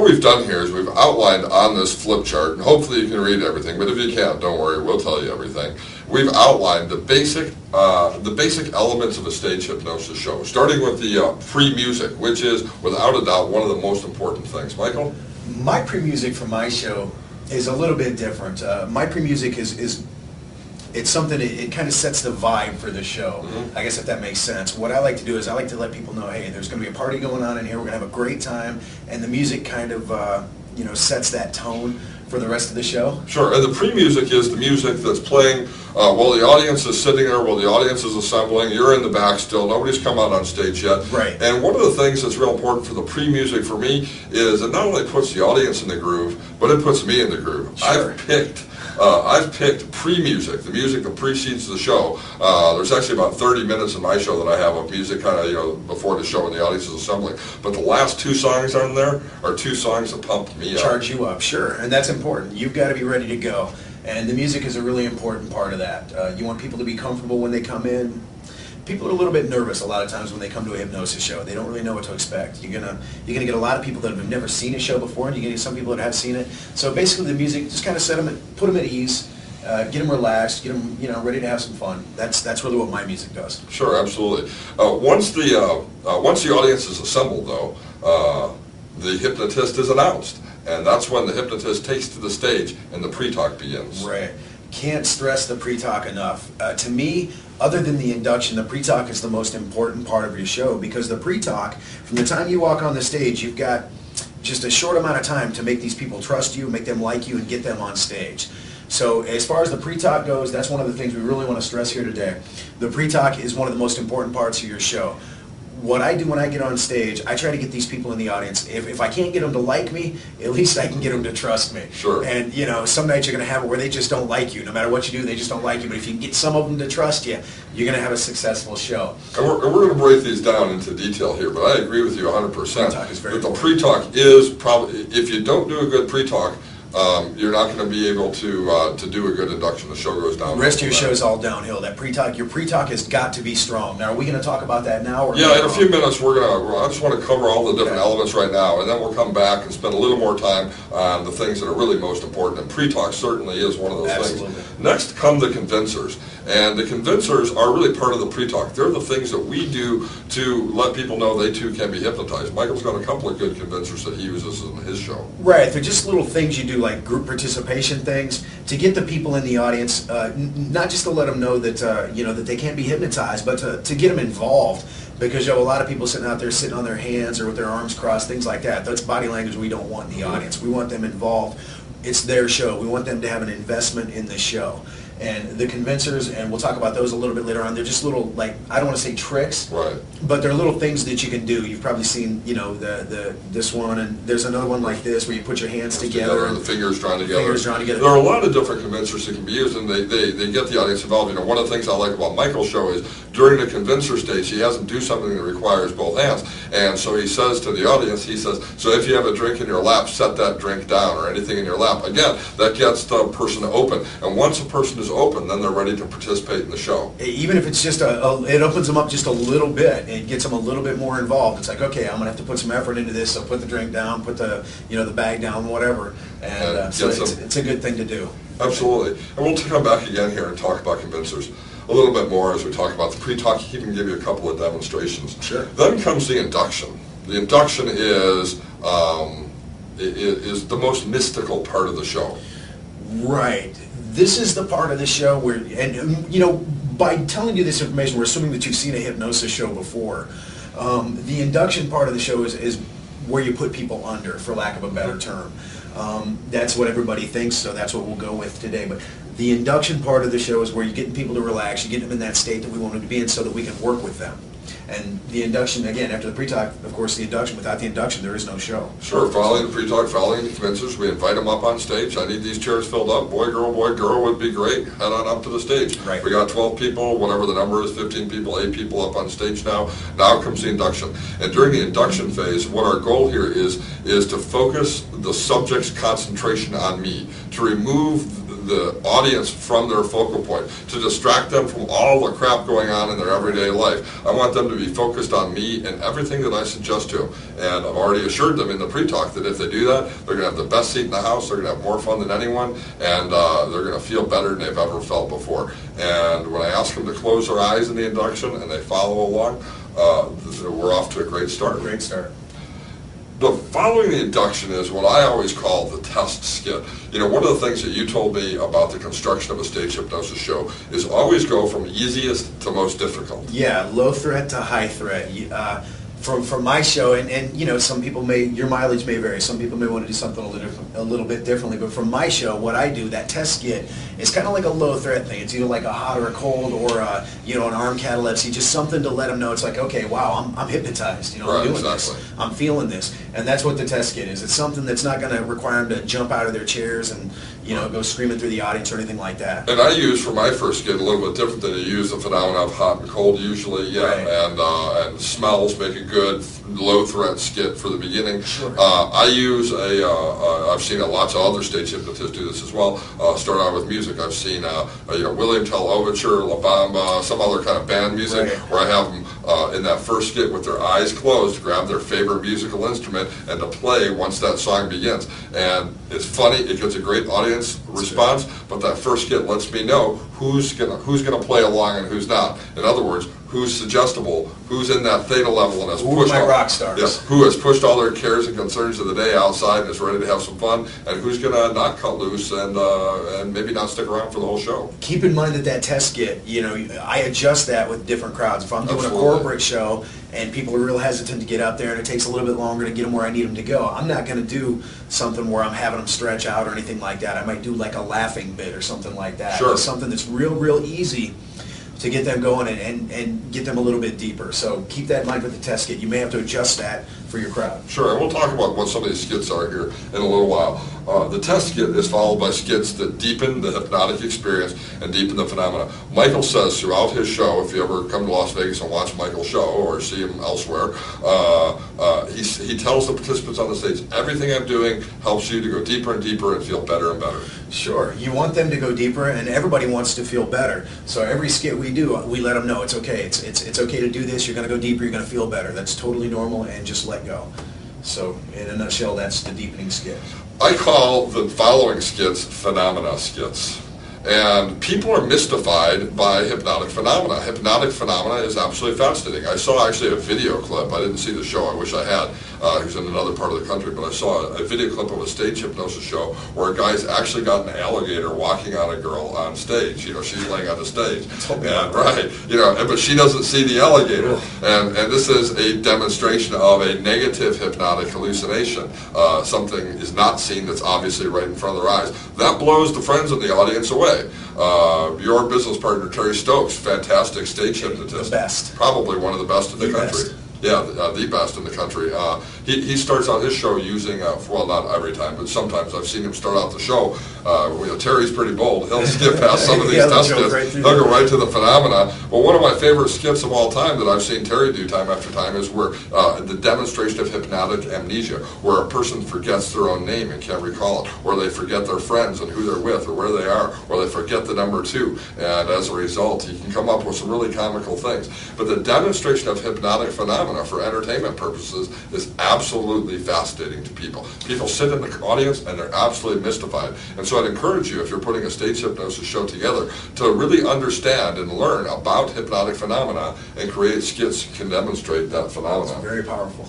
What we've done here is we've outlined on this flip chart, and hopefully you can read everything, but if you can't, don't worry, we'll tell you everything. We've outlined the basic elements of a stage hypnosis show, starting with the pre-music, which is, without a doubt, one of the most important things. Michael? My pre-music for my show is a little bit different. My pre-music is it's something, it kind of sets the vibe for the show, I guess, if that makes sense. What I like to do is I like to let people know, hey, there's going to be a party going on in here, we're going to have a great time, and the music kind of, sets that tone for the rest of the show. Sure, and the pre-music is the music that's playing while the audience is sitting there, while the audience is assembling. You're in the back still, nobody's come out on stage yet. Right. And one of the things that's real important for the pre-music for me is it not only puts the audience in the groove, but it puts me in the groove. Sure. I've picked pre-music, the music that precedes the show. There's actually about 30 minutes in my show that I have of music kind of, before the show when the audience is assembling. But the last 2 songs on there are 2 songs that pump me up. Charge you up, sure. And that's important. You've got to be ready to go. And the music is a really important part of that. You want people to be comfortable when they come in. People are a little bit nervous a lot of times when they come to a hypnosis show. They don't really know what to expect. You're gonna get a lot of people that have never seen a show before, and you're gonna get some people that have seen it. So basically, the music just kind of put them at ease, get them relaxed, get them ready to have some fun. That's really what my music does. Sure, absolutely. Once the audience is assembled, though, the hypnotist is announced, and that's when the hypnotist takes to the stage and the pre-talk begins. Right. Can't stress the pre-talk enough. To me, other than the induction, the pre-talk is the most important part of your show, because the pre-talk, from the time you walk on the stage, you've got just a short amount of time to make these people trust you, make them like you, and get them on stage. So as far as the pre-talk goes, that's one of the things we really want to stress here today. The pre-talk is one of the most important parts of your show. What I do when I get on stage, I try to get these people in the audience. If I can't get them to like me, at least I can get them to trust me. Sure. And, some nights you're going to have it where they just don't like you. No matter what you do, they just don't like you. But if you can get some of them to trust you, you're going to have a successful show. And we're going to break these down into detail here, but I agree with you 100%. Pre-talk is very important. The pre-talk is probably, if you don't do a good pre-talk, you're not going to be able to do a good induction. The show goes down. The rest of your show is all downhill. That pre-talk, your pre-talk has got to be strong. Now, are we going to talk about that now? Or yeah, in a few minutes, I just want to cover all the different elements right now, and then we'll come back and spend a little more time on the things that are really most important. And pre-talk certainly is one of those things. Next come the convincers. And the convincers are really part of the pre-talk. They're the things that we do to let people know they too can be hypnotized. Michael's got a couple of good convincers that he uses in his show. Right, they're just little things you do, like group participation things, to get the people in the audience, not just to let them know that that they can be hypnotized, but to get them involved. Because you have a lot of people sitting out there sitting on their hands or with their arms crossed, things like that. That's body language we don't want in the audience. We want them involved. It's their show. We want them to have an investment in the show. And the convincers, and we'll talk about those a little bit later on, they're just little, like, I don't want to say tricks, right, but they're little things that you can do. You've probably seen, this one, and there's another one like this where you put your hands together. And the fingers drawn together. Fingers drawn together. There are a lot of different convincers that can be used, and they get the audience involved. One of the things I like about Michael's show is during the convincer stage, he has them do something that requires both hands. And so he says to the audience, so if you have a drink in your lap, set that drink down, or anything in your lap. Again, that gets the person open. And once a person is open, then they're ready to participate in the show. Even if it's just it opens them up just a little bit. It gets them a little bit more involved. It's like, okay, I'm going to have to put some effort into this, so put the drink down, put the the bag down, whatever. And so it's a good thing to do. Absolutely. And we'll come back again here and talk about convincers a little bit more as we talk about the pre-talk. He can give you a couple of demonstrations. Sure. Then comes the induction. The induction is the most mystical part of the show. Right. This is the part of the show where, and by telling you this information, we're assuming that you've seen a hypnosis show before. The induction part of the show is where you put people under, for lack of a better term. That's what everybody thinks, so that's what we'll go with today. But the induction part of the show is where you're getting people to relax, you get them in that state that we want them to be in so that we can work with them. And the induction, again, after the pre-talk, of course, the induction, without the induction, there is no show. Sure, following the pre-talk, following the convincers, we invite them up on stage. I need these chairs filled up. Boy, girl would be great. Head on up to the stage. Right. We got 12 people, whatever the number is, 15 people, 8 people up on stage now. Now comes the induction. And during the induction phase, what our goal here is to focus the subject's concentration on me, to remove the audience from their focal point, to distract them from all the crap going on in their everyday life. I want them to be focused on me and everything that I suggest to them. And I've already assured them in the pre-talk that if they do that, they're going to have the best seat in the house, they're going to have more fun than anyone, and they're going to feel better than they've ever felt before. And when I ask them to close their eyes in the induction and they follow along, we're off to a great start. Great start. The following the induction is what I always call the test skit. You know, one of the things that you told me about the construction of a stage hypnosis show is always go from easiest to most difficult. Yeah, low threat to high threat. From my show, and you know, some people your mileage may vary. Some people may want to do something a little bit differently. But from my show, what I do, that test skit, is kind of like a low threat thing. It's either like a hot or a cold, or you know, an arm catalepsy, just something to let them know it's like, okay, wow, I'm hypnotized. You know, I'm doing this. I'm feeling this, and that's what the test skit is. It's something that's not going to require them to jump out of their chairs and, you know, go screaming through the audience or anything like that. And I use for my first skit a little bit different than you use the phenomena of hot and cold usually, yeah, right. And smells make a good low threat skit for the beginning. Sure. I use I've seen lots of other stage hypnotists do this as well. Start out with music. I've seen you know, William Tell Overture, La Bamba, some other kind of band music, right, where I have them in that first skit with their eyes closed, grab their favorite musical instrument and to play once that song begins. And it's funny, it gets a great audience response, but that first skit lets me know who's gonna play along and who's not. In other words, who's suggestible, who's in that theta level and has pushed my rock stars. Yeah, who has pushed all their cares and concerns of the day outside and is ready to have some fun, and who's gonna not cut loose and maybe not stick around for the whole show. Keep in mind that test skit, you know, I adjust that with different crowds. If I'm doing a corporate show and people are real hesitant to get up there and it takes a little bit longer to get them where I need them to go, I'm not going to do something where I'm having them stretch out or anything like that. I might do like a laughing bit or something like that. Sure. Something that's real easy to get them going and get them a little bit deeper. So keep that in mind with the test skit. You may have to adjust that for your crowd. Sure, and we'll talk about what some of these skits are here in a little while. The test skit is followed by skits that deepen the hypnotic experience and deepen the phenomena. Michael says throughout his show, if you ever come to Las Vegas and watch Michael's show or see him elsewhere, he tells the participants on the stage, everything I'm doing helps you to go deeper and deeper and feel better and better. Sure, you want them to go deeper, and everybody wants to feel better. So every skit we do, we let them know it's okay. It's okay to do this. You're going to go deeper. You're going to feel better. That's totally normal, and just let go. So in a nutshell, that's the deepening skit. I call the following skits phenomena skits. And people are mystified by hypnotic phenomena. Hypnotic phenomena is absolutely fascinating. I saw actually a video clip. I didn't see the show. I wish I had. He was in another part of the country, but I saw a video clip of a stage hypnosis show where a guy's actually got an alligator walking on a girl on stage. You know, she's laying on the stage. And, right. You know, but she doesn't see the alligator. And this is a demonstration of a negative hypnotic hallucination. Something is not seen that's obviously right in front of their eyes. That blows the friends in the audience away. Your business partner, Terry Stokes, fantastic stage hypnotist. The best. Probably one of the best in the country. Best. Yeah, the best in the country. He starts out his show using, well, not every time, but sometimes I've seen him start out the show. You know, Terry's pretty bold. He'll skip past some of these test skits. He'll go right to the phenomena. Well, one of my favorite skits of all time that I've seen Terry do time after time is where the demonstration of hypnotic amnesia, where a person forgets their own name and can't recall it, or they forget their friends and who they're with or where they are, or they forget the number 2. And as a result, he can come up with some really comical things. But the demonstration of hypnotic phenomena for entertainment purposes is absolutely fascinating to people. People sit in the audience and they're absolutely mystified. And so I'd encourage you, if you're putting a stage hypnosis show together, to really understand and learn about hypnotic phenomena and create skits that can demonstrate that phenomenon. It's very powerful.